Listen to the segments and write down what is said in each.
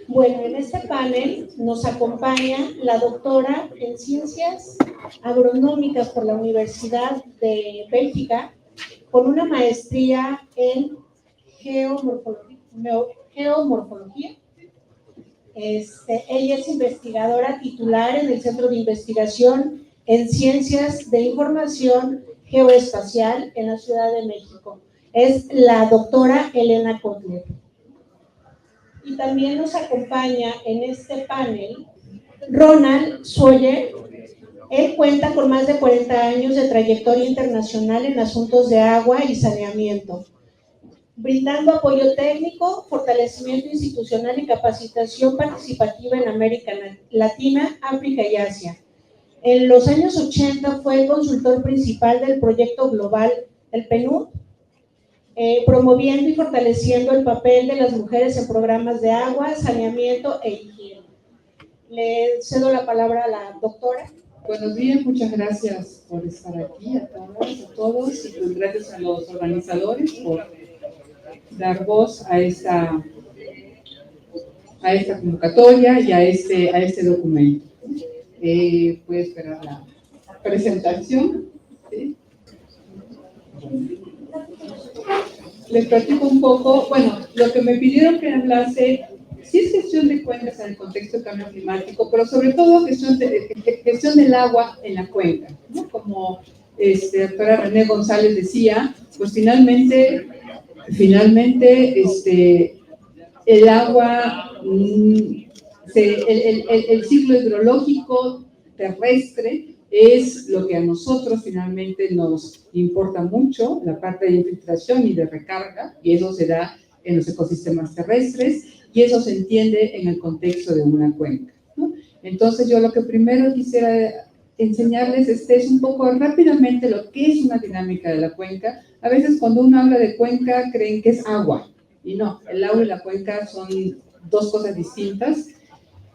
Bueno, en este panel nos acompaña la doctora en Ciencias Agronómicas por la Universidad de Bélgica, con una maestría en geomorfología. Ella es investigadora titular en el Centro de Investigación en Ciencias de Información Geoespacial en la Ciudad de México. Es la doctora Elena Kotler. Y también nos acompaña en este panel Ronald Sawyer. Él cuenta con más de 40 años de trayectoria internacional en asuntos de agua y saneamiento, brindando apoyo técnico, fortalecimiento institucional y capacitación participativa en América Latina, África y Asia. En los años 80 fue el consultor principal del proyecto global del PNUD, promoviendo y fortaleciendo el papel de las mujeres en programas de agua, saneamiento e higiene. Le cedo la palabra a la doctora. Buenos días, muchas gracias por estar aquí, a todos, y pues gracias a los organizadores por dar voz a esta convocatoria y a este documento. Puede esperar la presentación. ¿Sí? Les platico un poco, bueno, lo que me pidieron que hablase, sí es gestión de cuencas en el contexto del cambio climático, pero sobre todo gestión del agua en la cuenca, ¿no? Como doctora René González decía, pues finalmente el agua, el ciclo hidrológico terrestre es lo que a nosotros finalmente nos importa mucho, la parte de infiltración y de recarga, y eso se da en los ecosistemas terrestres, y eso se entiende en el contexto de una cuenca, ¿no? Entonces yo lo que primero quisiera enseñarles es un poco rápidamente lo que es una dinámica de la cuenca. A veces cuando uno habla de cuenca creen que es agua, y no, el agua y la cuenca son dos cosas distintas.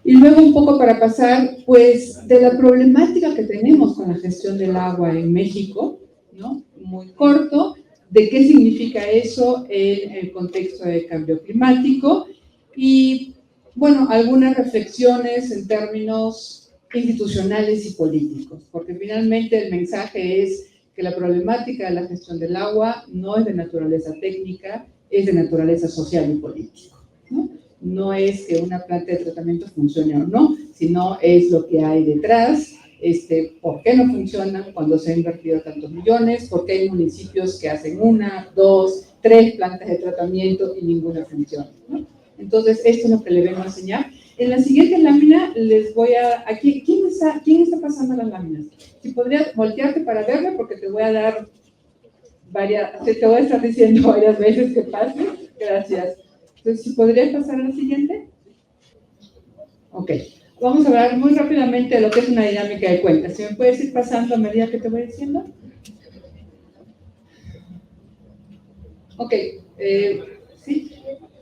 Y luego un poco para pasar, pues, de la problemática que tenemos con la gestión del agua en México, ¿no? Muy corto, de qué significa eso en el contexto del cambio climático y, bueno, algunas reflexiones en términos institucionales y políticos, porque finalmente el mensaje es que la problemática de la gestión del agua no es de naturaleza técnica, es de naturaleza social y política, ¿no? No es que una planta de tratamiento funcione o no, sino es lo que hay detrás, por qué no funcionan cuando se han invertido tantos millones, por qué hay municipios que hacen 1, 2, 3 plantas de tratamiento y ninguna funciona, ¿no? Entonces, esto es lo que le vengo a enseñar. En la siguiente lámina les voy a... Aquí, ¿quién está pasando las láminas? Si podrías voltearte para verme, porque te voy a dar te voy a estar diciendo varias veces que pase. Gracias. Entonces, si podrías pasar a la siguiente. Ok. Vamos a hablar muy rápidamente de lo que es una dinámica de cuencas. Si me puedes ir pasando a medida que te voy diciendo. Ok. Sí.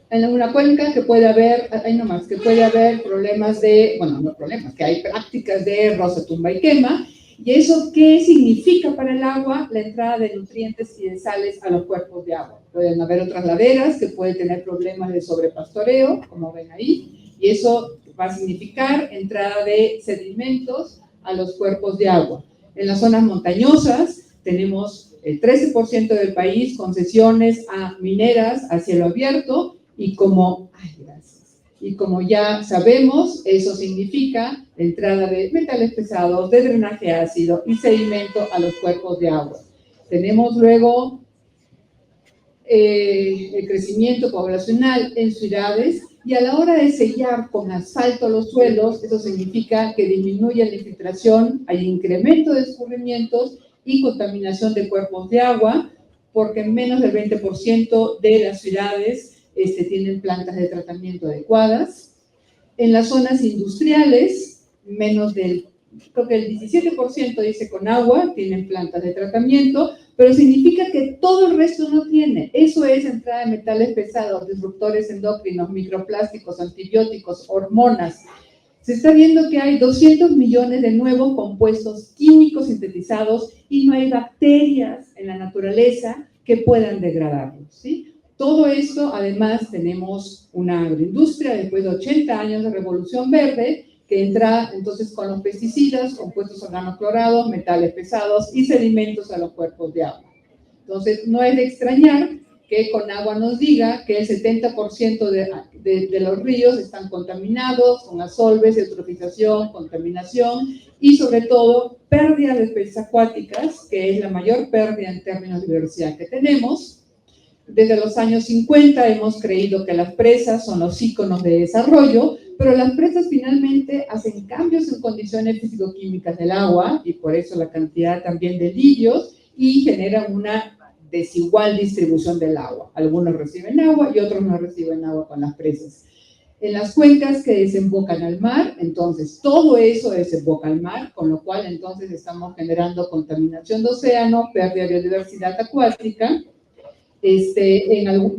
En una cuenca que puede haber, que puede haber problemas no problemas, que hay prácticas de roza, tumba y quema. ¿Y eso qué significa para el agua? La entrada de nutrientes y de sales a los cuerpos de agua. Pueden haber otras laderas que pueden tener problemas de sobrepastoreo, como ven ahí, y eso va a significar entrada de sedimentos a los cuerpos de agua. En las zonas montañosas tenemos el 13% del país concesiones a mineras a cielo abierto, y como ya sabemos, eso significa entrada de metales pesados, de drenaje ácido y sedimento a los cuerpos de agua. Tenemos luego el crecimiento poblacional en ciudades, y a la hora de sellar con asfalto los suelos, eso significa que disminuye la infiltración, hay incremento de escurrimientos y contaminación de cuerpos de agua, porque menos del 20% de las ciudades tienen plantas de tratamiento adecuadas. En las zonas industriales, creo que el 17% dice con agua, tienen plantas de tratamiento, pero significa que todo el resto no tiene. Eso es entrada de metales pesados, disruptores endocrinos, microplásticos, antibióticos, hormonas. Se está viendo que hay 200 millones de nuevos compuestos químicos sintetizados y no hay bacterias en la naturaleza que puedan degradarlos, ¿sí? Todo esto, además, tenemos una agroindustria después de 80 años de revolución verde que entra entonces con los pesticidas, compuestos organoclorados, metales pesados y sedimentos a los cuerpos de agua. Entonces, no es de extrañar que Conagua nos diga que el 70% de los ríos están contaminados con asolves, eutrofización, contaminación y sobre todo pérdida de especies acuáticas, que es la mayor pérdida en términos de diversidad que tenemos. Desde los años 50 hemos creído que las presas son los íconos de desarrollo, pero las presas finalmente hacen cambios en condiciones físico-químicas del agua y por eso la cantidad también de lidios y generan una desigual distribución del agua. Algunos reciben agua y otros no reciben agua con las presas. En las cuencas que desembocan al mar, entonces todo eso desemboca al mar, con lo cual entonces estamos generando contaminación de océano, pérdida de biodiversidad acuática.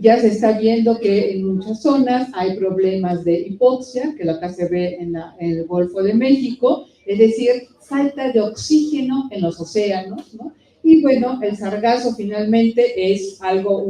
Ya se está viendo que en muchas zonas hay problemas de hipoxia, que acá se ve en el Golfo de México, es decir, falta de oxígeno en los océanos, ¿no? Y bueno, el sargazo finalmente es algo,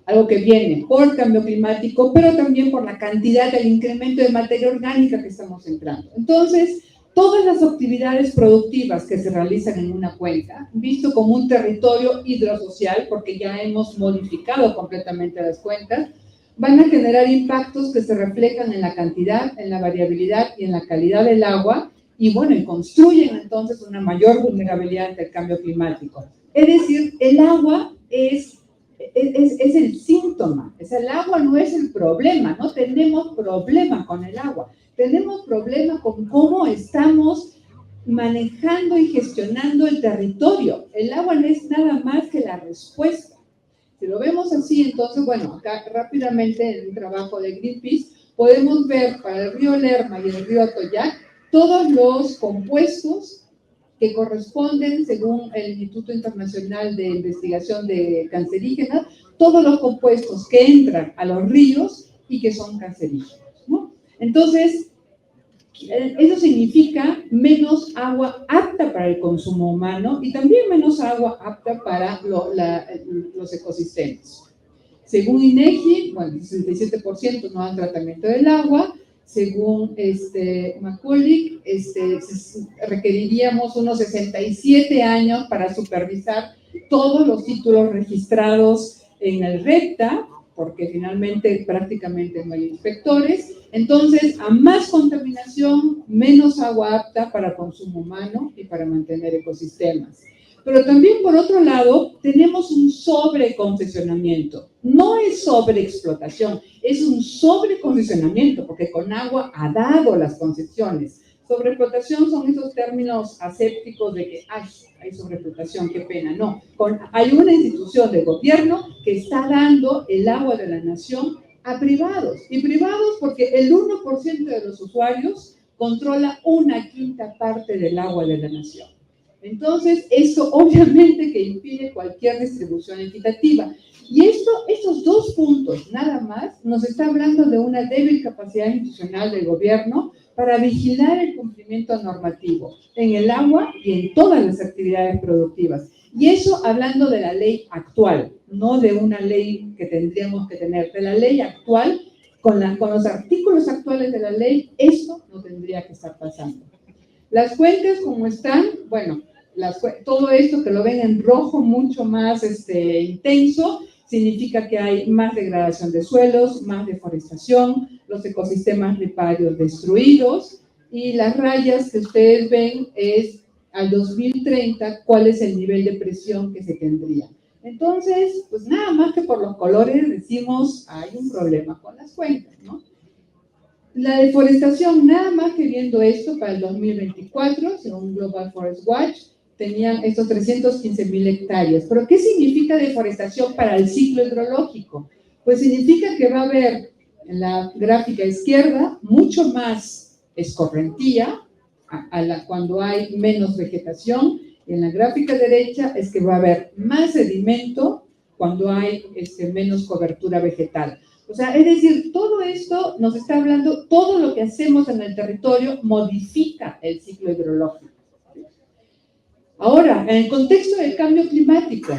algo que viene por cambio climático, pero también por la cantidad del incremento de materia orgánica que estamos entrando. Entonces, todas las actividades productivas que se realizan en una cuenca, visto como un territorio hidrosocial, porque ya hemos modificado completamente las cuencas, van a generar impactos que se reflejan en la cantidad, en la variabilidad y en la calidad del agua, y bueno, y construyen entonces una mayor vulnerabilidad ante el cambio climático. Es decir, el agua es el síntoma, el agua no es el problema, no tenemos problema con el agua, tenemos problema con cómo estamos manejando y gestionando el territorio. El agua no es nada más que la respuesta. Si lo vemos así, entonces, bueno, acá rápidamente en un trabajo de Greenpeace podemos ver para el río Lerma y el río Atoyac todos los compuestos que corresponden, según el Instituto Internacional de Investigación de Cancerígenas, todos los compuestos que entran a los ríos y que son cancerígenos, ¿no? Entonces, eso significa menos agua apta para el consumo humano y también menos agua apta para los ecosistemas. Según INEGI, bueno, el 67% no dan tratamiento del agua. Según Macaulay, requeriríamos unos 67 años para supervisar todos los títulos registrados en el REPTA, porque finalmente prácticamente no hay inspectores. Entonces, a más contaminación, menos agua apta para consumo humano y para mantener ecosistemas. Pero también, por otro lado, tenemos un sobreconcesionamiento. No es sobreexplotación, es un sobreconcesionamiento, porque Conagua ha dado las concesiones. Sobreexplotación son esos términos asépticos de que hay sobreexplotación, qué pena. No, hay una institución de gobierno que está dando el agua de la nación a privados. Y privados porque el 1% de los usuarios controla 1/5 parte del agua de la nación. Entonces, esto obviamente que impide cualquier distribución equitativa. Y estos dos puntos, nada más, nos está hablando de una débil capacidad institucional del gobierno para vigilar el cumplimiento normativo en el agua y en todas las actividades productivas. Y eso hablando de la ley actual, no de una ley que tendríamos que tener, de la ley actual, con los artículos actuales de la ley, esto no tendría que estar pasando. Las cuencas como están, bueno, todo esto que lo ven en rojo mucho más intenso, significa que hay más degradación de suelos, más deforestación, los ecosistemas riparios destruidos, y las rayas que ustedes ven es al 2030 cuál es el nivel de presión que se tendría. Entonces, pues nada más que por los colores decimos hay un problema con las cuencas, ¿no? La deforestación, nada más que viendo esto para el 2024, según Global Forest Watch, tenían estos 315,000 hectáreas. ¿Pero qué significa deforestación para el ciclo hidrológico? Pues significa que va a haber en la gráfica izquierda mucho más escorrentía cuando hay menos vegetación. En la gráfica derecha es que va a haber más sedimento cuando hay menos cobertura vegetal. O sea, es decir, todo esto nos está hablando, todo lo que hacemos en el territorio modifica el ciclo hidrológico. Ahora, en el contexto del cambio climático,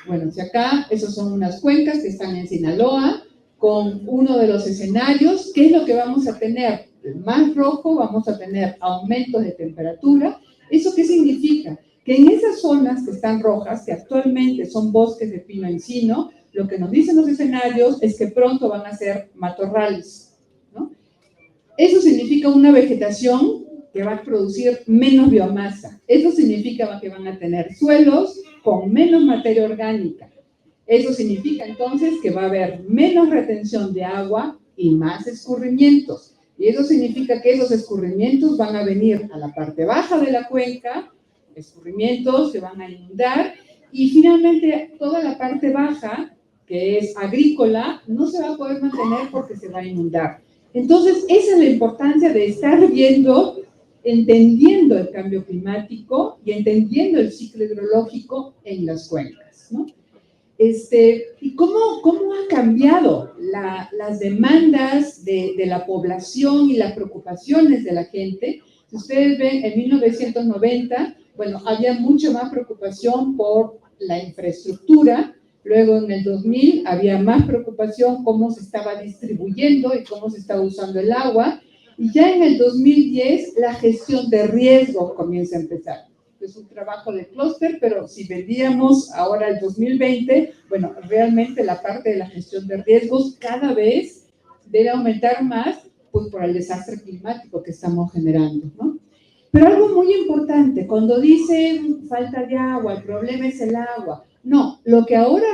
Bueno, si acá, esos son unas cuencas que están en Sinaloa, con uno de los escenarios. ¿Qué es lo que vamos a tener? El más rojo, vamos a tener aumentos de temperatura. ¿Eso qué significa? Que en esas zonas que están rojas, que actualmente son bosques de pino encino, lo que nos dicen los escenarios es que pronto van a ser matorrales, ¿no? Eso significa una vegetación que va a producir menos biomasa. Eso significa que van a tener suelos con menos materia orgánica. Eso significa entonces que va a haber menos retención de agua y más escurrimientos. Y eso significa que esos escurrimientos van a venir a la parte baja de la cuenca, escurrimientos que van a inundar, y finalmente toda la parte baja, que es agrícola, no se va a poder mantener porque se va a inundar. Entonces, esa es la importancia de estar viendo, entendiendo el cambio climático y entendiendo el ciclo hidrológico en las cuencas, ¿no? ¿Y cómo ha cambiado las demandas de la población y las preocupaciones de la gente? Si ustedes ven, en 1990, bueno, había mucha más preocupación por la infraestructura. Luego, en el 2000, había más preocupación cómo se estaba distribuyendo y cómo se estaba usando el agua. Y ya en el 2010, la gestión de riesgo comienza a empezar. Es un trabajo de clúster, pero si veríamos ahora el 2020, bueno, realmente la parte de la gestión de riesgos cada vez debe aumentar más, pues por el desastre climático que estamos generando, ¿no? Pero algo muy importante, cuando dicen falta de agua, el problema es el agua. No, lo que ahora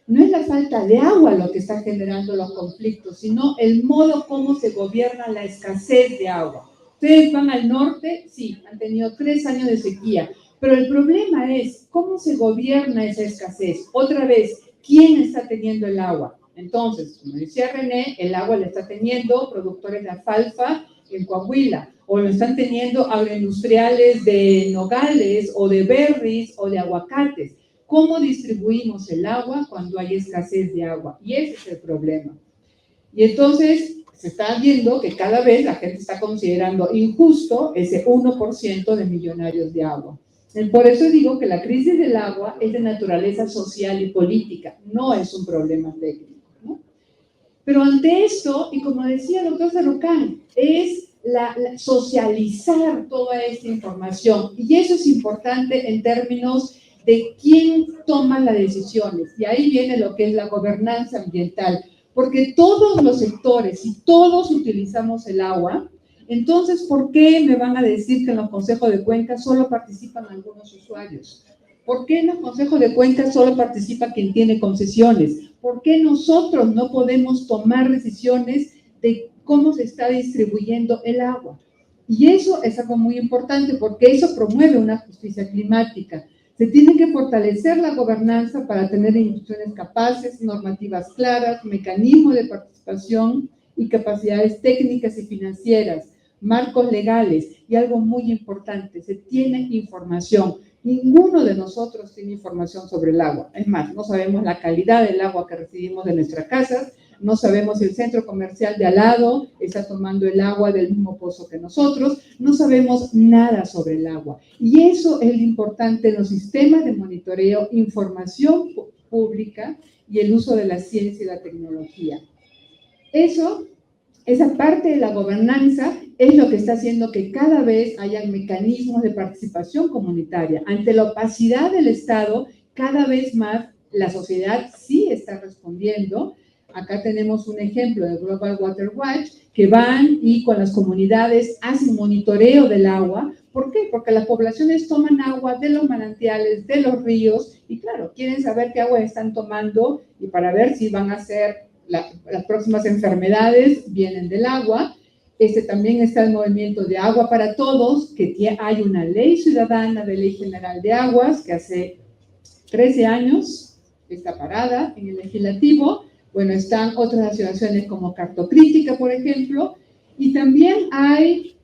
no es la falta de agua lo que está generando los conflictos, sino el modo como se gobierna la escasez de agua. Ustedes van al norte, sí, han tenido 3 años de sequía, pero el problema es cómo se gobierna esa escasez. Otra vez, ¿quién está teniendo el agua? Entonces, como decía René, el agua le está teniendo productores de alfalfa en Coahuila, o lo están teniendo agroindustriales de nogales, o de berries, o de aguacates. ¿Cómo distribuimos el agua cuando hay escasez de agua? Y ese es el problema. Y entonces se está viendo que cada vez la gente está considerando injusto ese 1% de millonarios de agua. Por eso digo que la crisis del agua es de naturaleza social y política, no es un problema técnico, ¿no? Pero ante esto, y como decía el doctor Cerrucán, es socializar toda esta información. Y eso es importante en términos de quién toma las decisiones. Y ahí viene lo que es la gobernanza ambiental. Porque todos los sectores, si todos utilizamos el agua, entonces, ¿por qué me van a decir que en los consejos de cuencas solo participan algunos usuarios? ¿Por qué en los consejos de cuencas solo participa quien tiene concesiones? ¿Por qué nosotros no podemos tomar decisiones de cómo se está distribuyendo el agua? Y eso es algo muy importante porque eso promueve una justicia climática. Se tiene que fortalecer la gobernanza para tener instituciones capaces, normativas claras, mecanismos de participación y capacidades técnicas y financieras, marcos legales y algo muy importante, se tiene información. Ninguno de nosotros tiene información sobre el agua. Es más, no sabemos la calidad del agua que recibimos de nuestras casas, no sabemos si el centro comercial de al lado está tomando el agua del mismo pozo que nosotros, no sabemos nada sobre el agua. Y eso es lo importante en los sistemas de monitoreo, información pública y el uso de la ciencia y la tecnología. Esa parte de la gobernanza es lo que está haciendo que cada vez haya mecanismos de participación comunitaria. Ante la opacidad del Estado, cada vez más la sociedad sí está respondiendo. Acá tenemos un ejemplo de Global Water Watch, que van y con las comunidades hacen monitoreo del agua. ¿Por qué? Porque las poblaciones toman agua de los manantiales, de los ríos, y claro, quieren saber qué agua están tomando y para ver si van a ser las próximas enfermedades vienen del agua. También está el movimiento de Agua para Todos, que hay una ley ciudadana de Ley General de Aguas, que hace 13 años está parada en el legislativo. Bueno, están otras asociaciones como Cartocrítica, por ejemplo, y también hay,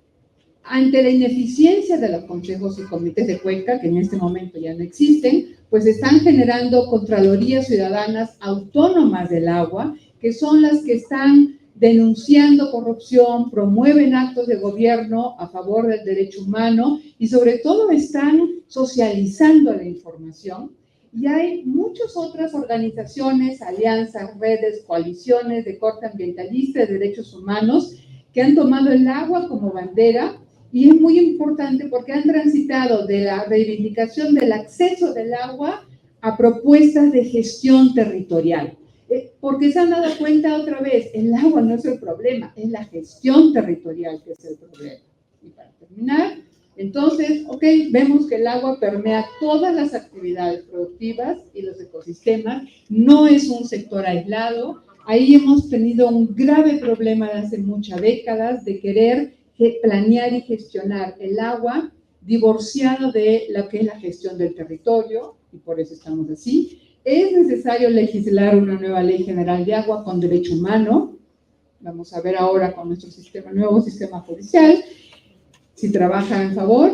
ante la ineficiencia de los consejos y comités de cuenca, que en este momento ya no existen, pues están generando contralorías ciudadanas autónomas del agua, que son las que están denunciando corrupción, promueven actos de gobierno a favor del derecho humano y sobre todo están socializando la información. Y hay muchas otras organizaciones, alianzas, redes, coaliciones de corte ambientalista y de derechos humanos que han tomado el agua como bandera, y es muy importante porque han transitado de la reivindicación del acceso del agua a propuestas de gestión territorial. Porque se han dado cuenta otra vez, el agua no es el problema, es la gestión territorial que es el problema. Y para terminar, entonces, vemos que el agua permea todas las actividades productivas y los ecosistemas, no es un sector aislado. Ahí hemos tenido un grave problema de hace muchas décadas de querer planear y gestionar el agua divorciado de lo que es la gestión del territorio, y por eso estamos así. Es necesario legislar una nueva ley general de agua con derecho humano. Vamos a ver ahora con nuestro nuevo sistema judicial, si trabaja en favor,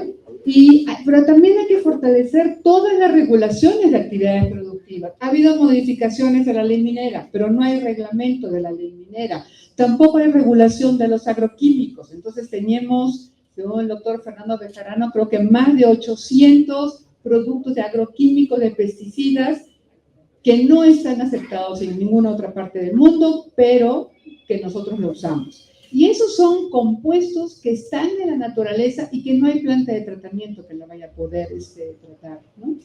pero también hay que fortalecer todas las regulaciones de actividades productivas. Ha habido modificaciones de la ley minera, pero no hay reglamento de la ley minera. Tampoco hay regulación de los agroquímicos. Entonces teníamos, según el doctor Fernando Bejarano, creo que más de 800 productos de agroquímicos, de pesticidas, que no están aceptados en ninguna otra parte del mundo, pero que nosotros lo usamos. Y esos son compuestos que están en la naturaleza y que no hay planta de tratamiento que la vaya a poder tratar, ¿no?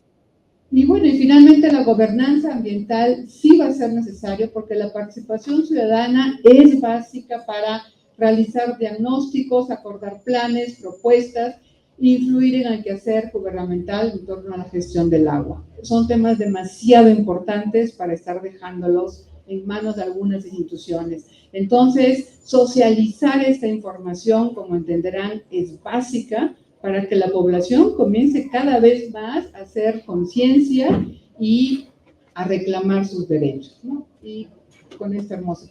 Y bueno, y finalmente la gobernanza ambiental sí va a ser necesario porque la participación ciudadana es básica para realizar diagnósticos, acordar planes, propuestas, influir en el quehacer gubernamental en torno a la gestión del agua. Son temas demasiado importantes para estar dejándolos en manos de algunas instituciones. Entonces, socializar esta información, como entenderán, es básica para que la población comience cada vez más a hacer conciencia y a reclamar sus derechos, ¿no? Y con esta hermosa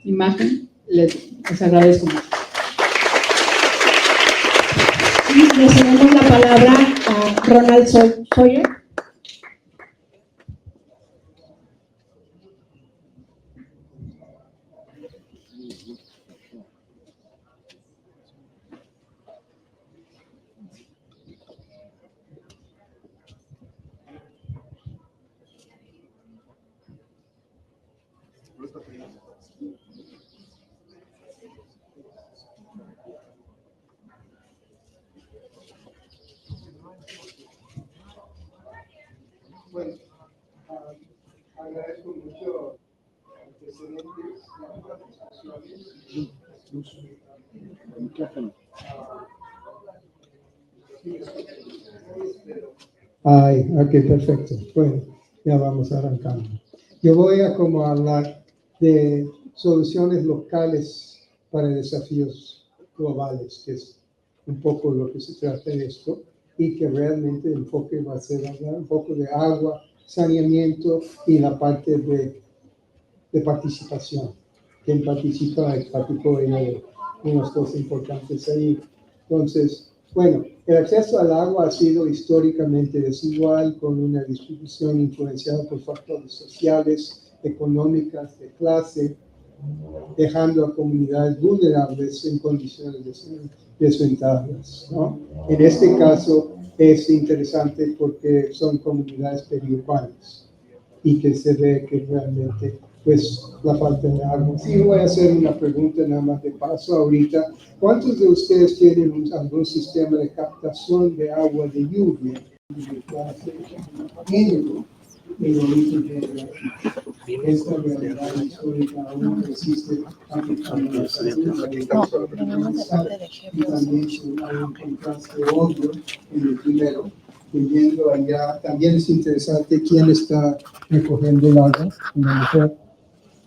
imagen, les agradezco mucho. Y le cedemos la palabra a Ronald Sawyer. Bueno, agradezco mucho antecedentes, discusiones. Ok, perfecto. Bueno, ya vamos arrancando. Yo voy a como hablar de soluciones locales para desafíos globales, que es un poco lo que se trata de esto, y que realmente el enfoque va a ser hablar un poco de agua, saneamiento y la parte de participación. Quien participa, participó en unas cosas importantes ahí. Entonces, bueno, el acceso al agua ha sido históricamente desigual, con una distribución influenciada por factores sociales, económicas, de clase, dejando a comunidades vulnerables en condiciones desventajas, ¿no? En este caso es interesante porque son comunidades periurbanas y que se ve que realmente pues la falta de agua. Sí, voy a hacer una pregunta nada más de paso ahorita. ¿Cuántos de ustedes tienen algún sistema de captación de agua de lluvia? En el origen de esta realidad histórica aún existe aplicando la salud y también hay un contraste obvio en el primero. Yendo allá, también es interesante quién está recogiendo el agua, una mujer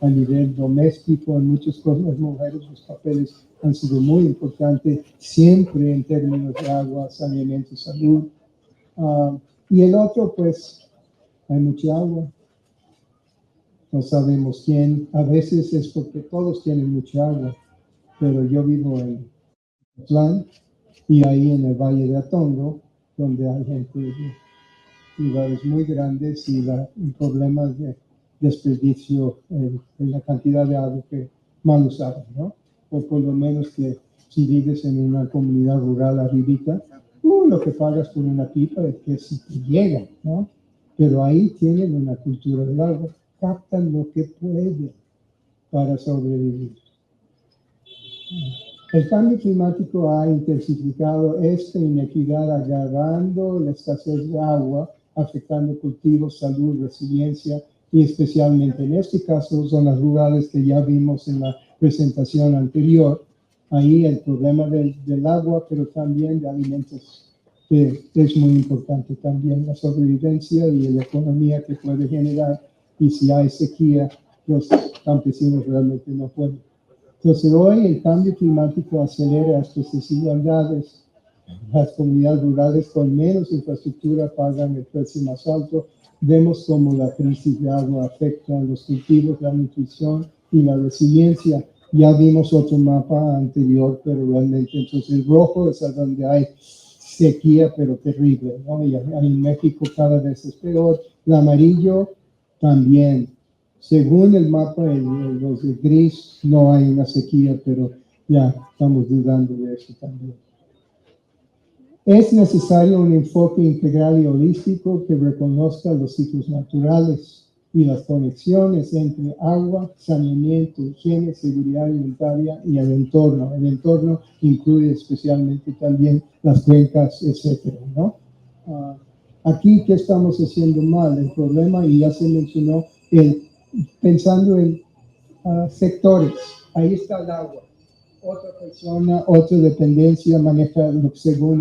a nivel doméstico, en muchas cosas, las mujeres, los papeles han sido muy importantes, siempre en términos de agua, saneamiento, salud. Y el otro, pues, hay mucha agua, no sabemos quién, a veces es porque todos tienen mucha agua, pero yo vivo en Atlán y ahí en el Valle de Atongo, donde hay gente de lugares muy grandes y problemas de desperdicio en la cantidad de agua que mal usaban, ¿no? O por lo menos que si vives en una comunidad rural arribita, lo que pagas por una pipa es que si te llega, ¿no? pero ahí tienen una cultura del agua, captan lo que pueden para sobrevivir. El cambio climático ha intensificado esta inequidad, agravando la escasez de agua, afectando cultivos, salud, resiliencia y especialmente en este caso zonas rurales que ya vimos en la presentación anterior. Ahí el problema del agua, pero también de alimentos, que es muy importante también, la sobrevivencia y la economía que puede generar, y si hay sequía, los campesinos realmente no pueden. Entonces hoy el cambio climático acelera estas desigualdades. Las comunidades rurales con menos infraestructura pagan el precio más alto. Vemos cómo la crisis de agua afecta a los cultivos, la nutrición y la resiliencia. Ya vimos otro mapa anterior, pero realmente entonces el rojo es a donde hay sequía, pero terrible, ¿no? Y en México cada vez es peor. El amarillo también. Según el mapa, los de gris, no hay una sequía, pero ya estamos dudando de eso también. Es necesario un enfoque integral y holístico que reconozca los ciclos naturales y las conexiones entre agua, saneamiento, higiene, seguridad alimentaria y el entorno. El entorno incluye especialmente también las cuencas, etcétera, ¿no? Aquí, ¿qué estamos haciendo mal? El problema, y ya se mencionó, pensando en sectores. Ahí está el agua. Otra persona, otra dependencia maneja según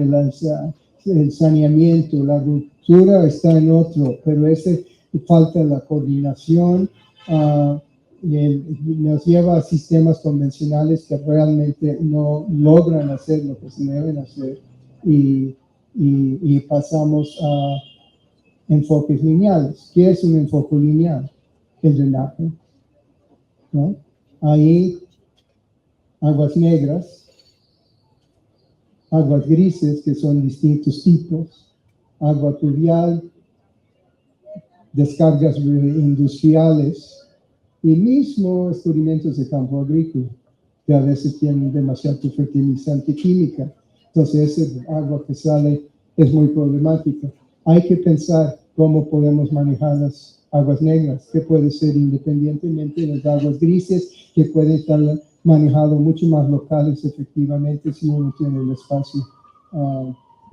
el saneamiento. La ruptura está en otro, pero falta la coordinación. Nos lleva a sistemas convencionales que realmente no logran hacer lo que se deben hacer y pasamos a enfoques lineales. ¿Qué es un enfoque lineal? El drenaje, ¿no? Ahí aguas negras, aguas grises, que son distintos tipos, agua pluvial, descargas industriales y mismo escurrimientos de campo agrícola, que a veces tienen demasiado fertilizante química. Entonces, ese agua que sale es muy problemática. Hay que pensar cómo podemos manejar las aguas negras, que puede ser independientemente de las aguas grises, que pueden estar manejado mucho más locales efectivamente si uno tiene el espacio.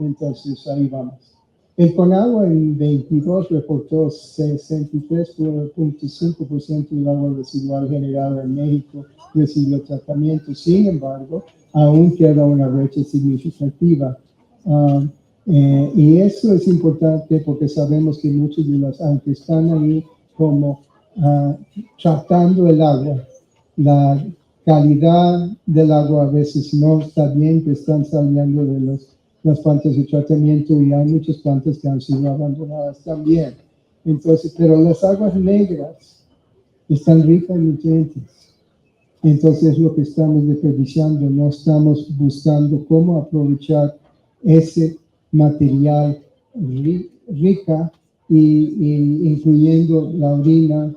Entonces ahí vamos. El CONAGUA en 22 reportó 63.5% del agua residual generada en México recibió tratamiento. Sin embargo, aún queda una brecha significativa. Y eso es importante porque sabemos que muchos de las, aunque están ahí como tratando el agua, la calidad del agua a veces no está bien, que están saliendo de las plantas de tratamiento y hay muchas plantas que han sido abandonadas también. Entonces, pero las aguas negras están ricas en nutrientes. Entonces es lo que estamos desperdiciando, no estamos buscando cómo aprovechar ese material rica y incluyendo la orina,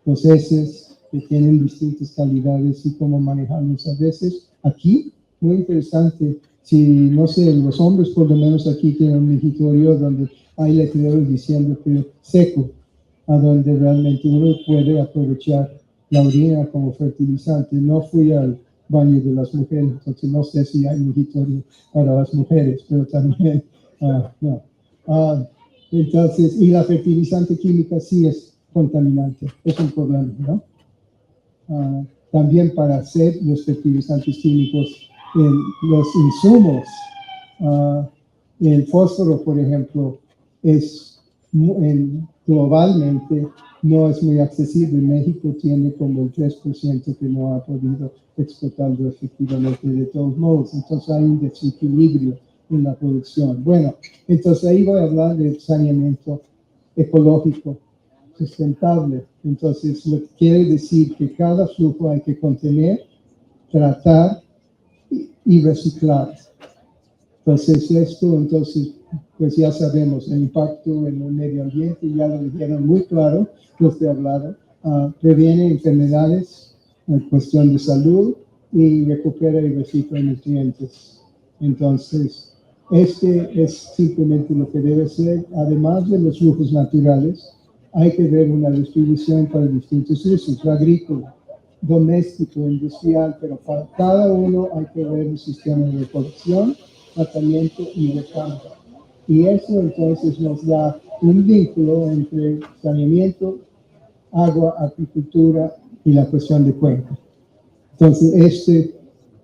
los heces, que tienen distintas calidades y cómo manejarlos a veces. Aquí, muy interesante, si, no sé, los hombres por lo menos aquí tienen un migitorio donde hay letreros diciendo que seco, a donde realmente uno puede aprovechar la orina como fertilizante. No fui al baño de las mujeres, entonces no sé si hay migitorio para las mujeres, pero también, no. Entonces, y la fertilizante química sí es contaminante, es un problema, ¿no? También para hacer los fertilizantes químicos, los insumos, el fósforo, por ejemplo, globalmente no es muy accesible. México tiene como el 3% que no ha podido explotarlo efectivamente de todos modos. Entonces hay un desequilibrio en la producción. Bueno, entonces ahí voy a hablar de saneamiento ecológico sustentable. Entonces, lo que quiere decir que cada flujo hay que contener, tratar y reciclar. Entonces, entonces, pues ya sabemos el impacto en el medio ambiente, ya lo dijeron muy claro los que hablaron, previene enfermedades, cuestión de salud y recupera y recicla nutrientes. Entonces, Este es simplemente lo que debe ser. Además de los flujos naturales, hay que ver una distribución para distintos usos, agrícola, doméstico, industrial, pero para cada uno hay que ver un sistema de recolección, tratamiento y recarga. Y eso entonces nos da un vínculo entre saneamiento, agua, agricultura y la cuestión de cuenca. Entonces, este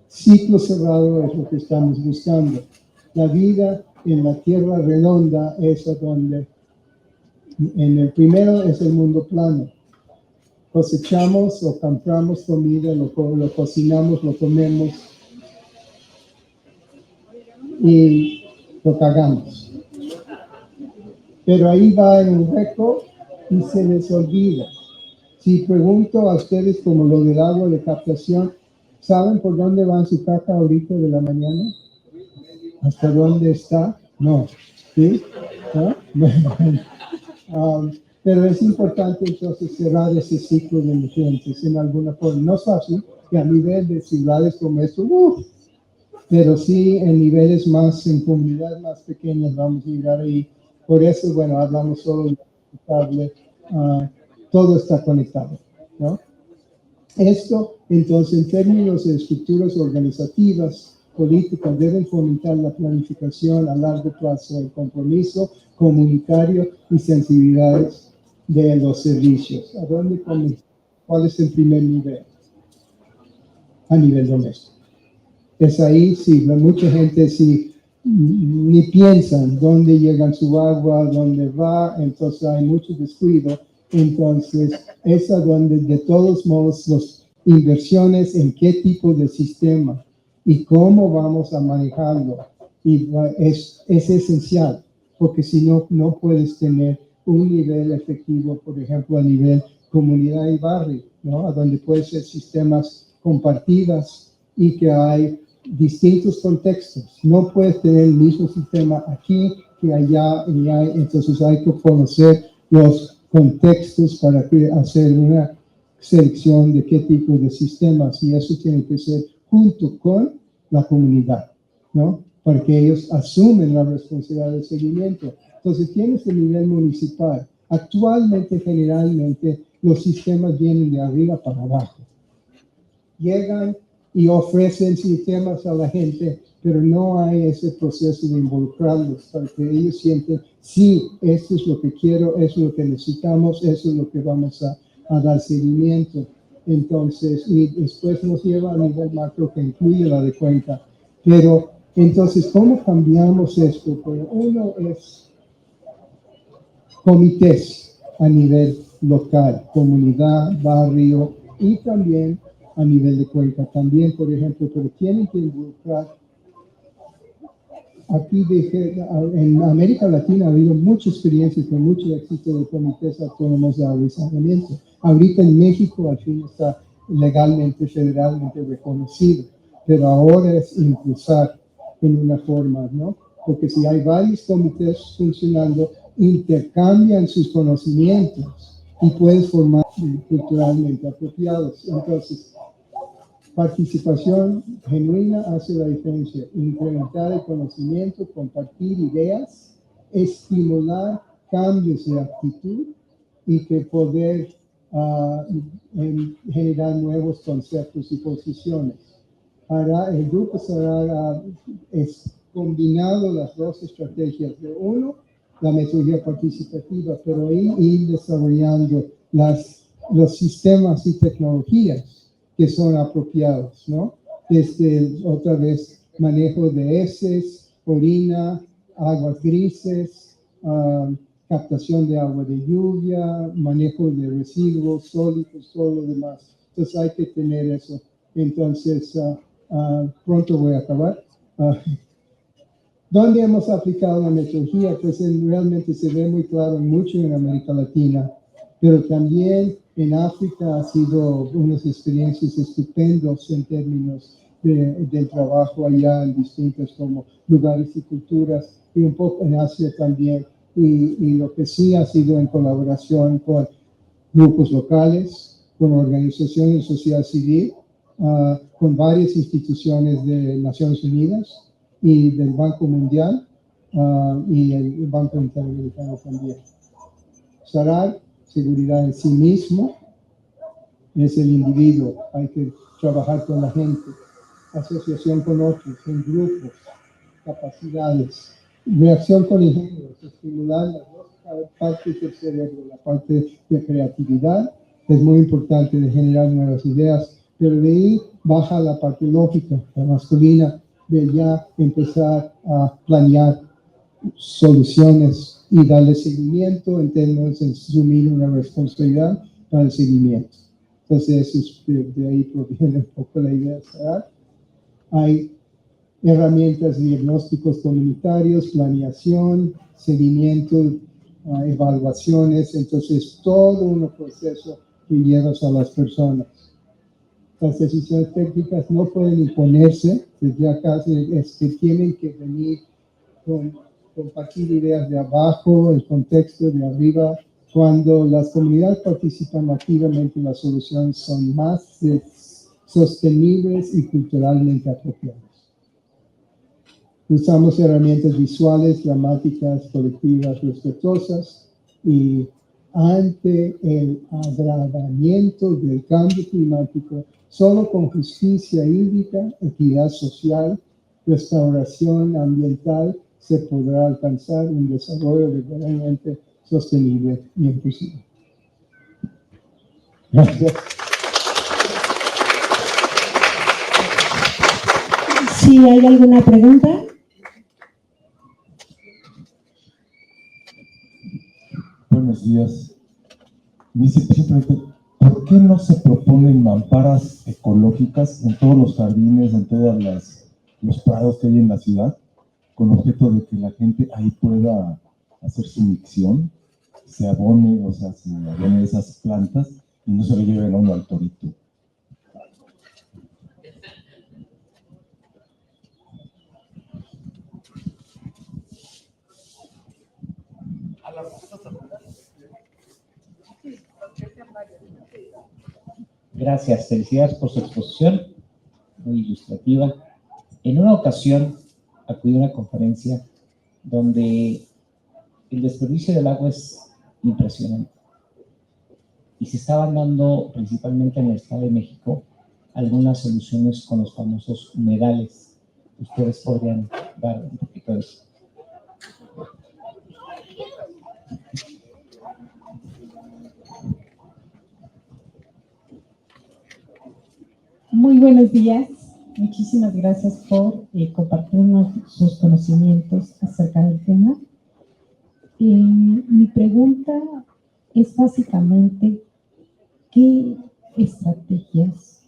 ciclo cerrado es lo que estamos buscando. La vida en la tierra redonda es a donde, en el primero es el mundo plano. Cosechamos o compramos comida, lo cocinamos, lo comemos y lo cagamos. Pero ahí va en un hueco y se les olvida. Si pregunto a ustedes como lo del agua de captación, ¿saben por dónde va su caca ahorita de la mañana? ¿Hasta dónde está? No. ¿Sí? ¿No? Pero es importante entonces cerrar ese ciclo de nutrientes en alguna forma. No es fácil, y a nivel de ciudades como esto, pero sí en niveles más, en comunidades más pequeñas vamos a llegar ahí. Por eso, bueno, hablamos solo de cable, todo está conectado, ¿no? Esto, entonces, en términos de estructuras organizativas, políticas, deben fomentar la planificación a largo plazo, el compromiso comunitario y sensibilidades de los servicios. ¿A dónde comienza? ¿Cuál es el primer nivel? A nivel doméstico. Es ahí, sí, mucha gente sí, ni piensan dónde llega su agua, dónde va, entonces hay mucho descuido. Entonces, es a donde de todos modos las inversiones en qué tipo de sistema y cómo vamos a manejarlo y es esencial, porque si no, no puedes tener un nivel efectivo, por ejemplo, a nivel comunidad y barrio, ¿no? A donde pueden ser sistemas compartidas y que hay distintos contextos. No puedes tener el mismo sistema aquí que allá y allá, entonces hay que conocer los contextos para hacer una selección de qué tipo de sistemas, y eso tiene que ser junto con la comunidad, ¿no? Para que ellos asumen la responsabilidad del seguimiento. Entonces tienes el nivel municipal. Actualmente, generalmente, los sistemas vienen de arriba para abajo. Llegan y ofrecen sistemas a la gente, pero no hay ese proceso de involucrarlos para que ellos sienten, sí, esto es lo que quiero, eso es lo que necesitamos, eso es lo que vamos a dar seguimiento. Entonces, y después nos lleva a nivel macro que incluye la de cuenca. Pero, entonces, ¿cómo cambiamos esto? Pues uno es comités a nivel local, comunidad, barrio y también a nivel de cuenca. También, por ejemplo, pero tienen que involucrar. Aquí en América Latina ha habido mucha experiencia con mucho éxito de comités autónomos de agua y saneamiento. Ahorita en México al fin está legalmente, federalmente reconocido, pero ahora es impulsar en una forma, ¿no? Porque si hay varios comités funcionando, intercambian sus conocimientos y puedes formar culturalmente apropiados. Entonces, participación genuina hace la diferencia. Incrementar el conocimiento, compartir ideas, estimular cambios de actitud y que poder generar nuevos conceptos y posiciones. El grupo será combinado las dos estrategias. De uno, la metodología participativa, pero ahí ir desarrollando los sistemas y tecnologías que son apropiados, ¿no? Otra vez, manejo de heces, orina, aguas grises, captación de agua de lluvia, manejo de residuos sólidos, todo lo demás. Entonces hay que tener eso. Entonces, pronto voy a acabar. ¿Dónde hemos aplicado la metodología? Pues realmente se ve muy claro mucho en América Latina, pero también en África ha sido unas experiencias estupendas en términos del trabajo allá en distintos como lugares y culturas, y un poco en Asia también, y lo que sí ha sido en colaboración con grupos locales, con organizaciones de sociedad civil, con varias instituciones de Naciones Unidas, y del Banco Mundial y el Banco Interamericano también. SARAR, seguridad en sí mismo, es el individuo, hay que trabajar con la gente, asociación con otros, en grupos, capacidades, reacción con ingenios, estimular las dos partes del cerebro, la parte de creatividad, es muy importante de generar nuevas ideas, pero de ahí baja la parte lógica, la masculina, de ya empezar a planear soluciones y darle seguimiento en términos de asumir una responsabilidad para el seguimiento. Entonces, eso es, de ahí proviene un poco la idea de SARAR. Hay herramientas, diagnósticos comunitarios, planeación, seguimiento, evaluaciones, entonces todo un proceso que llevas a las personas. Las decisiones técnicas no pueden imponerse, desde acá es que tienen que venir con compartir ideas de abajo, el contexto de arriba. Cuando las comunidades participan activamente, las soluciones son más sostenibles y culturalmente apropiadas. Usamos herramientas visuales, dramáticas, colectivas, respetuosas, y ante el agravamiento del cambio climático, solo con justicia hídrica, equidad social, restauración ambiental, se podrá alcanzar un desarrollo verdaderamente sostenible y inclusivo. Gracias. Si hay alguna pregunta. Buenos días. Simplemente, ¿por qué no se proponen mamparas ecológicas en todos los jardines, en todos los prados que hay en la ciudad, con objeto de que la gente ahí pueda hacer su micción, se abone, o sea, se abone esas plantas y no se le lleven a uno al torito? Gracias, felicidades por su exposición, muy ilustrativa. En una ocasión acudí a una conferencia donde el desperdicio del agua es impresionante y se estaban dando, principalmente en el Estado de México, algunas soluciones con los famosos humedales. Ustedes podrían dar un poquito de eso. Muy buenos días. Muchísimas gracias por compartirnos sus conocimientos acerca del tema. Mi pregunta es básicamente, ¿qué estrategias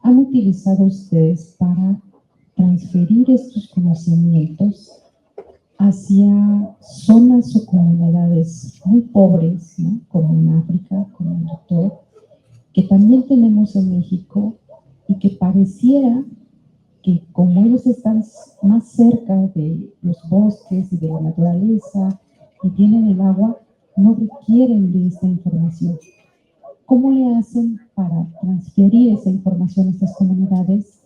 han utilizado ustedes para transferir estos conocimientos hacia zonas o comunidades muy pobres, ¿no? Como en África, como el doctor, que también tenemos en México, y que pareciera que como ellos están más cerca de los bosques y de la naturaleza y tienen el agua, no requieren de esta información? ¿Cómo le hacen para transferir esa información a estas comunidades?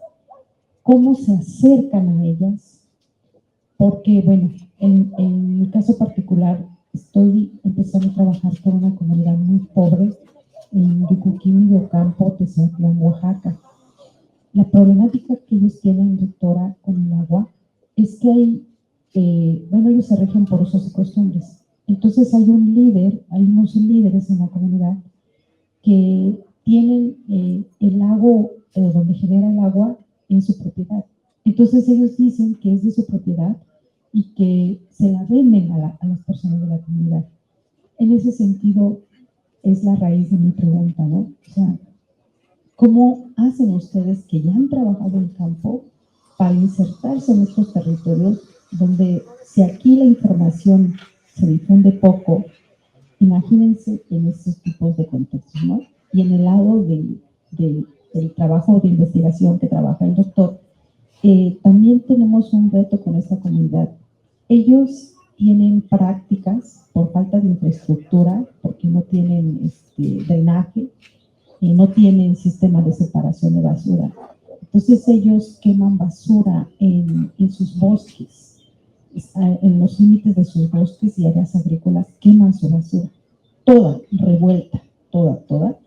¿Cómo se acercan a ellas? Porque, bueno, en mi caso particular, estoy empezando a trabajar con una comunidad muy pobre en Yucuquín y Ocampo, Tezatlán, Oaxaca. La problemática que ellos tienen, doctora, con el agua, es que hay, ellos se rigen por usos y costumbres. Entonces hay unos líderes en la comunidad que tienen el lago donde genera el agua en su propiedad. Entonces ellos dicen que es de su propiedad y que se la venden a las personas de la comunidad. En ese sentido es la raíz de mi pregunta, ¿no? O sea, ¿cómo hacen ustedes que ya han trabajado en campo para insertarse en estos territorios donde, si aquí la información se difunde poco, imagínense en estos tipos de contextos, ¿no? Y en el lado del trabajo de investigación que trabaja el doctor, también tenemos un reto con esta comunidad. Ellos tienen prácticas por falta de infraestructura, porque no tienen drenaje, no tienen sistema de separación de basura. Entonces ellos queman basura en sus bosques, en los límites de sus bosques y áreas agrícolas, queman su basura, toda revuelta, toda.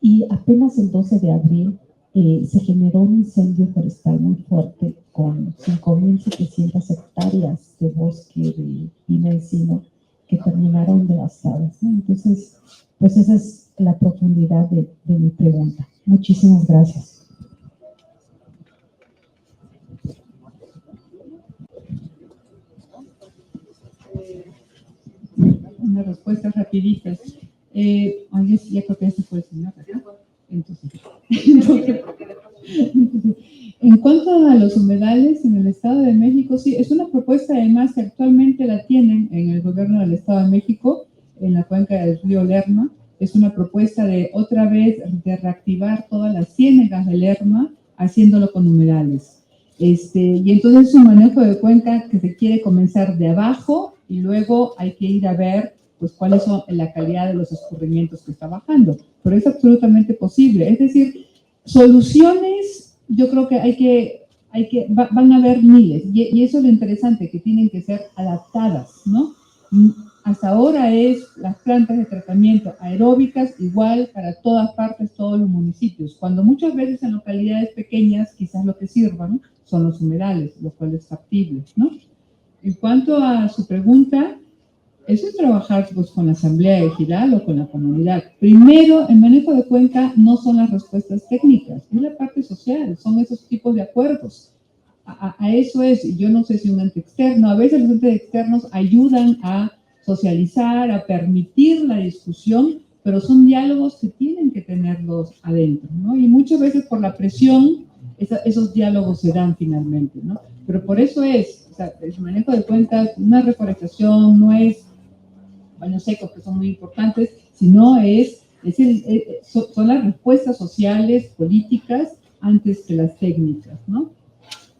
Y apenas el 12 de abril se generó un incendio forestal muy fuerte con 5.700 hectáreas de bosque de pino encino que terminaron devastadas, ¿no? Entonces, pues esa es la profundidad de mi pregunta. Muchísimas gracias. Una respuesta rapidita. Ya creo que ese fue el señor, ¿verdad? Entonces, en cuanto a los humedales en el Estado de México, sí, es una propuesta además que actualmente la tienen en el gobierno del Estado de México, en la cuenca del río Lerma. Es una propuesta de otra vez de reactivar todas las ciénegas del Lerma, haciéndolo con humedales. Y entonces es un manejo de cuenca que se quiere comenzar de abajo y luego hay que ir a ver pues cuáles son la calidad de los escurrimientos que está bajando. Pero es absolutamente posible. Es decir, soluciones, yo creo que van a haber miles. Y eso es lo interesante, que tienen que ser adaptadas, ¿no? Hasta ahora es las plantas de tratamiento aeróbicas igual para todas partes, todos los municipios. Cuando muchas veces en localidades pequeñas quizás lo que sirvan son los humedales, lo cual es factible, ¿no? En cuanto a su pregunta, eso es trabajar pues, con la asamblea ejidal o con la comunidad. Primero, el manejo de cuenca no son las respuestas técnicas, es la parte social, son esos tipos de acuerdos. A eso es, yo no sé si un ente externo, a veces los entes externos ayudan a socializar, a permitir la discusión, pero son diálogos que tienen que tenerlos adentro, ¿no? Y muchas veces por la presión, esos diálogos se dan finalmente, ¿no? Pero por eso es, o sea, el manejo de cuentas, una reforestación no es baños secos, que son muy importantes, sino son las respuestas sociales, políticas, antes que las técnicas, ¿no?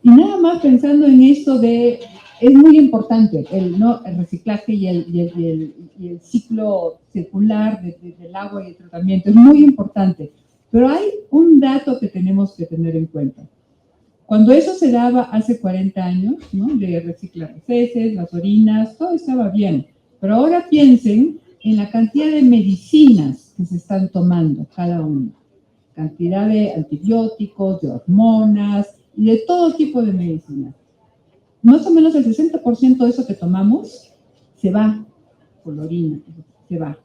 Y nada más pensando en esto es muy importante el reciclaje y el ciclo circular del agua y el tratamiento, es muy importante. Pero hay un dato que tenemos que tener en cuenta. Cuando eso se daba hace 40 años, ¿no? De reciclar las heces, las orinas, todo estaba bien. Pero ahora piensen en la cantidad de medicinas que se están tomando cada uno. Cantidad de antibióticos, de hormonas y de todo tipo de medicinas. Más o menos el 60% de eso que tomamos se va por la orina, se va.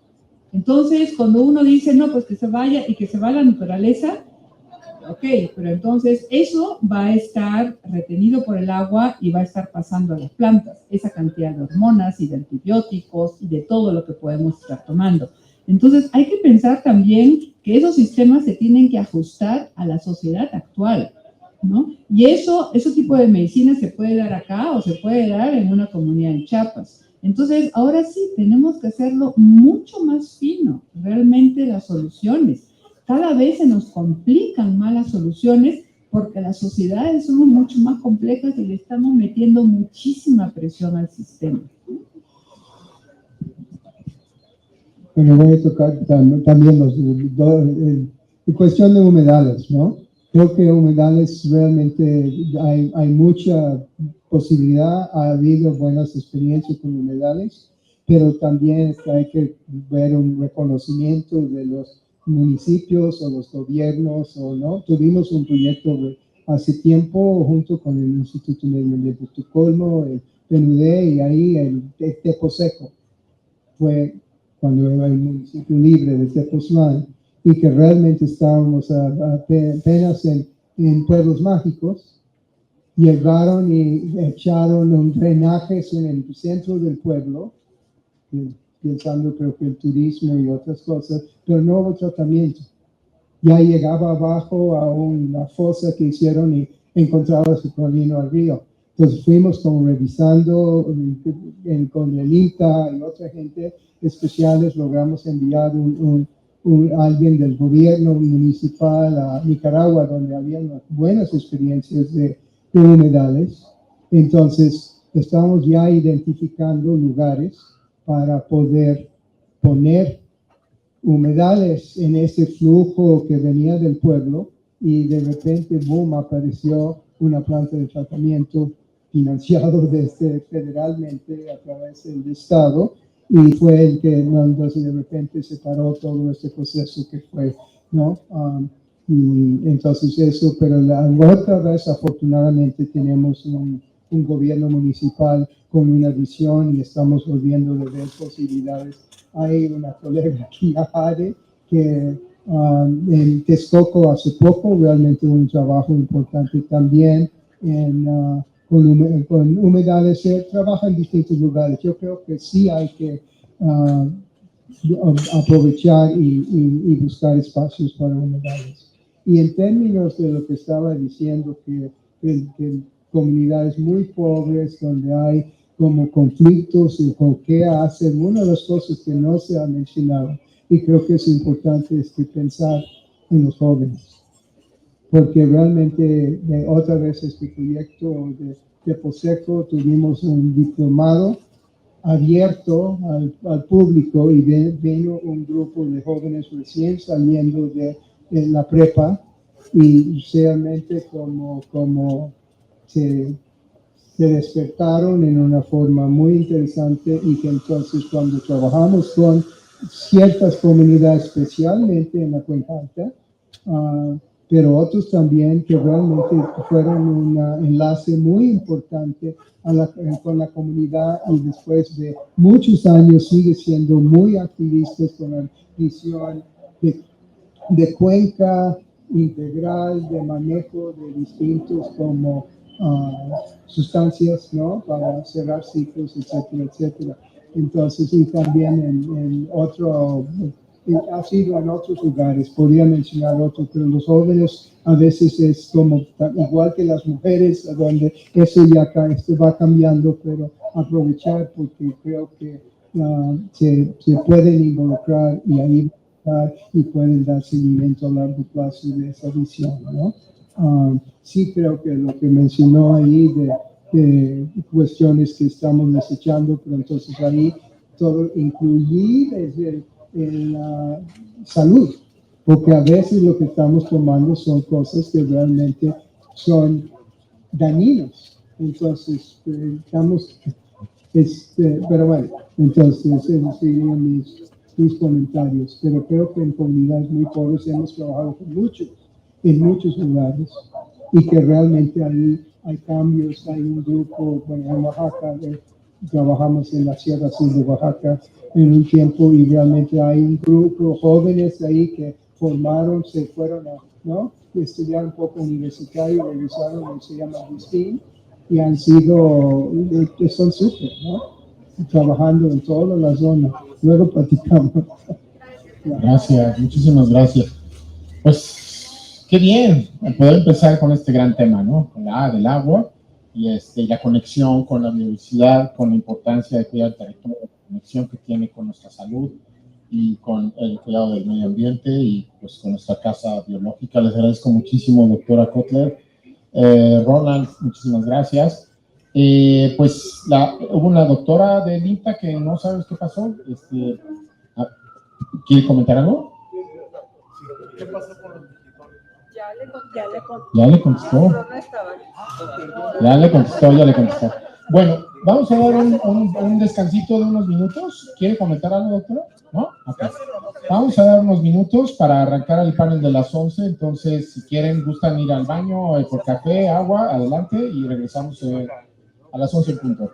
Entonces, cuando uno dice, no, pues que se vaya y que se va a la naturaleza, ok, pero entonces eso va a estar retenido por el agua y va a estar pasando a las plantas, esa cantidad de hormonas y de antibióticos y de todo lo que podemos estar tomando. Entonces hay que pensar también que esos sistemas se tienen que ajustar a la sociedad actual, ¿no? Y ese tipo de medicina se puede dar acá o se puede dar en una comunidad en Chiapas. Entonces ahora sí tenemos que hacerlo mucho más fino, realmente las soluciones. Cada vez se nos complican más las soluciones porque las sociedades somos mucho más complejas y le estamos metiendo muchísima presión al sistema. Bueno, voy a tocar también en cuestión de humedales, ¿no? Creo que humedales realmente hay mucha posibilidad, ha habido buenas experiencias con humedales, pero también hay que ver un reconocimiento de los municipios o los gobiernos o no. Tuvimos un proyecto hace tiempo junto con el Instituto Medio Ambiente de Estocolmo, el PNUD y ahí el Teposeco. Fue cuando era el municipio libre de Tepoztlán y que realmente estábamos apenas en Pueblos Mágicos. Llegaron y echaron un drenaje en el centro del pueblo, pensando creo que el turismo y otras cosas, pero no hubo tratamiento. Ya llegaba abajo a una fosa que hicieron y encontraba su camino al río. Entonces fuimos como revisando con el INTA y otra gente especiales, logramos enviar alguien del gobierno municipal a Nicaragua, donde había unas buenas experiencias de humedales. Entonces estamos ya identificando lugares para poder poner humedales en ese flujo que venía del pueblo y de repente, boom, apareció una planta de tratamiento financiado federalmente a través del Estado, y fue el que, ¿no? Entonces de repente se paró todo este proceso que fue, ¿no? Y entonces eso, pero la otra vez afortunadamente tenemos un gobierno municipal con una visión y estamos volviendo a ver posibilidades. Hay una colega aquí, Jare, que en Texcoco hace poco, realmente un trabajo importante también con humedales, se trabaja en distintos lugares. Yo creo que sí hay que aprovechar y buscar espacios para humedales. Y en términos de lo que estaba diciendo, que comunidades muy pobres donde hay como conflictos y con qué hacer, una de las cosas que no se ha mencionado y creo que es importante es que pensar en los jóvenes, porque realmente otra vez este proyecto de Proseco tuvimos un diplomado abierto al público y vino un grupo de jóvenes recién saliendo de la prepa y realmente como se despertaron en una forma muy interesante y que entonces cuando trabajamos con ciertas comunidades, especialmente en la Cuenca Alta, pero otros también que realmente fueron un enlace muy importante con la comunidad y después de muchos años sigue siendo muy activistas con la visión de cuenca integral, de manejo de distintos como sustancias, ¿no? Para cerrar ciclos, etcétera, etcétera. Entonces, y también en otro, ha sido en otros lugares, podría mencionar otros, pero los jóvenes a veces es como, igual que las mujeres, donde eso ya va cambiando, pero aprovechar porque creo que se pueden involucrar y ahí y pueden dar seguimiento a largo plazo de esa visión, ¿no? Sí creo que lo que mencionó ahí de cuestiones que estamos desechando, pero entonces ahí todo incluir la salud, porque a veces lo que estamos tomando son cosas que realmente son dañinas, entonces estamos, pero bueno, entonces esos serían mis comentarios, pero creo que en comunidades muy pobres hemos trabajado en muchos lugares y que realmente ahí hay cambios, hay un grupo, bueno, en Oaxaca, trabajamos en la Sierra Sur de Oaxaca en un tiempo y realmente hay un grupo de jóvenes ahí que formaron, se fueron ¿no? Estudiar un poco universitario, regresaron, se llama Agustín, y han sido, son súper, ¿no? Trabajando en toda la zona. Luego platicamos. Gracias, muchísimas gracias. Pues qué bien poder empezar con este gran tema, ¿no? Con la A del agua y la conexión con la biodiversidad, con la importancia de cuidar el territorio, la conexión que tiene con nuestra salud y con el cuidado del medio ambiente y pues con nuestra casa biológica. Les agradezco muchísimo, doctora Kotler. Roland, muchísimas gracias. Pues hubo una doctora del INTA que no sabes qué pasó. ¿Quiere comentar algo? ¿Qué pasó con los digitales? Ya le contestó. Ya le contestó. Bueno, vamos a dar un descansito de unos minutos. ¿Quiere comentar algo, doctora? ¿No? Okay. Vamos a dar unos minutos para arrancar el panel de las 11. Entonces, si quieren, gustan ir al baño por café, agua, adelante y regresamos a las 11 en punto.